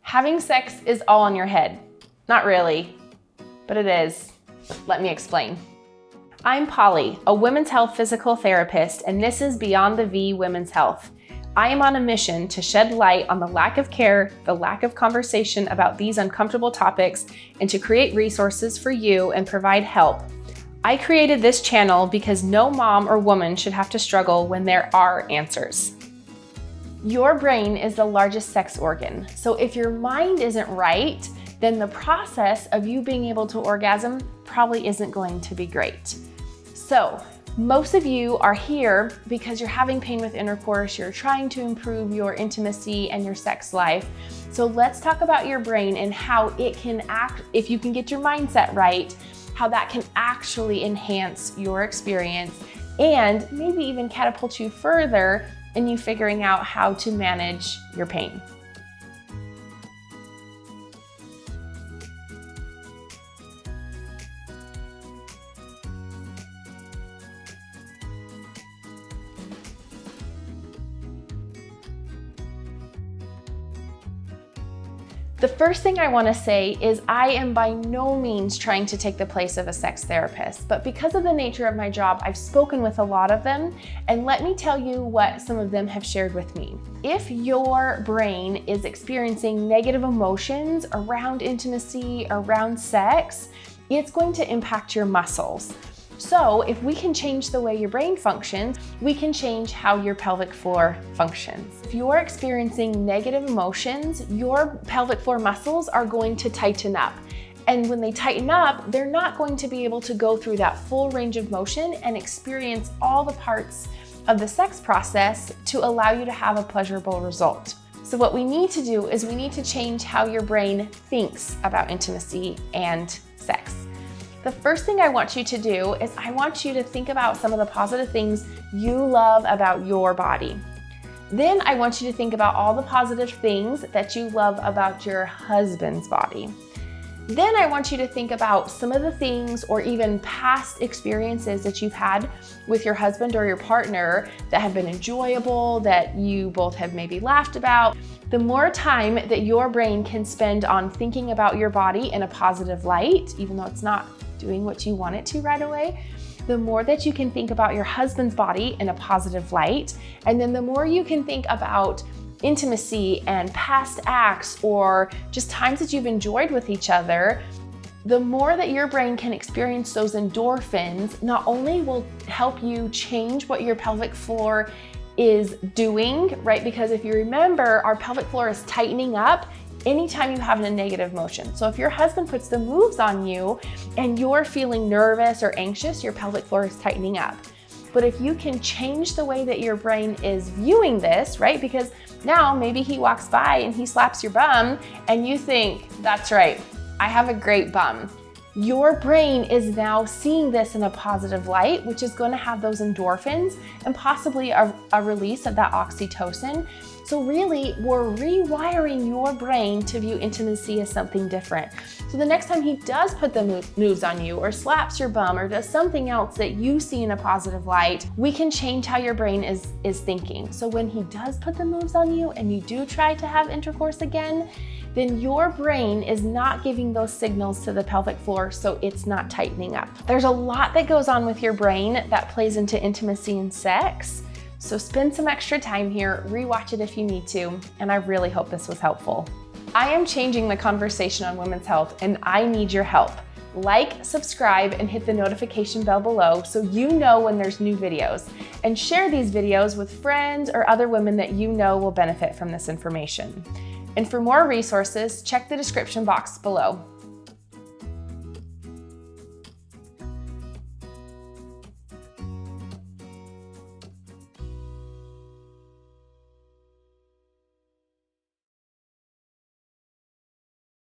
Having sex is all in your head. Not really, but it is. Let me explain. I'm Polly, a women's health physical therapist, and this is Beyond the V Women's Health. I am on a mission to shed light on the lack of care, the lack of conversation about these uncomfortable topics, and to create resources for you and provide help. I created this channel because no mom or woman should have to struggle when there are answers. Your brain is the largest sex organ, so if your mind isn't right, then the process of you being able to orgasm probably isn't going to be great. So, most of you are here because you're having pain with intercourse, you're trying to improve your intimacy and your sex life. So let's talk about your brain and how it can act, if you can get your mindset right, how that can actually enhance your experience and maybe even catapult you further in you figuring out how to manage your pain. The first thing I want to say is I am by no means trying to take the place of a sex therapist, but because of the nature of my job, I've spoken with a lot of them, and let me tell you what some of them have shared with me. If your brain is experiencing negative emotions around intimacy, around sex, it's going to impact your muscles. So if we can change the way your brain functions, we can change how your pelvic floor functions. If you're experiencing negative emotions, your pelvic floor muscles are going to tighten up. And when they tighten up, they're not going to be able to go through that full range of motion and experience all the parts of the sex process to allow you to have a pleasurable result. So what we need to do is we need to change how your brain thinks about intimacy and sex. The first thing I want you to do is I want you to think about some of the positive things you love about your body. Then I want you to think about all the positive things that you love about your husband's body. Then I want you to think about some of the things or even past experiences that you've had with your husband or your partner that have been enjoyable, that you both have maybe laughed about. The more time that your brain can spend on thinking about your body in a positive light, even though it's not doing what you want it to right away, the more that you can think about your husband's body in a positive light, and then the more you can think about intimacy and past acts or just times that you've enjoyed with each other, the more that your brain can experience those endorphins, not only will help you change what your pelvic floor is doing, right? Because if you remember, our pelvic floor is tightening up anytime you have a negative motion. So if your husband puts the moves on you and you're feeling nervous or anxious, your pelvic floor is tightening up. But if you can change the way that your brain is viewing this, right? Because now maybe he walks by and he slaps your bum and you think, that's right, I have a great bum. Your brain is now seeing this in a positive light, which is going to have those endorphins and possibly a release of that oxytocin. So really, we're rewiring your brain to view intimacy as something different. So the next time he does put the moves on you or slaps your bum or does something else that you see in a positive light, we can change how your brain is thinking. So when he does put the moves on you and you do try to have intercourse again, then your brain is not giving those signals to the pelvic floor, so it's not tightening up. There's a lot that goes on with your brain that plays into intimacy and sex. So spend some extra time here, rewatch it if you need to, and I really hope this was helpful. I am changing the conversation on women's health, and I need your help. Like, subscribe, and hit the notification bell below so you know when there's new videos. And share these videos with friends or other women that you know will benefit from this information. And for more resources, check the description box below.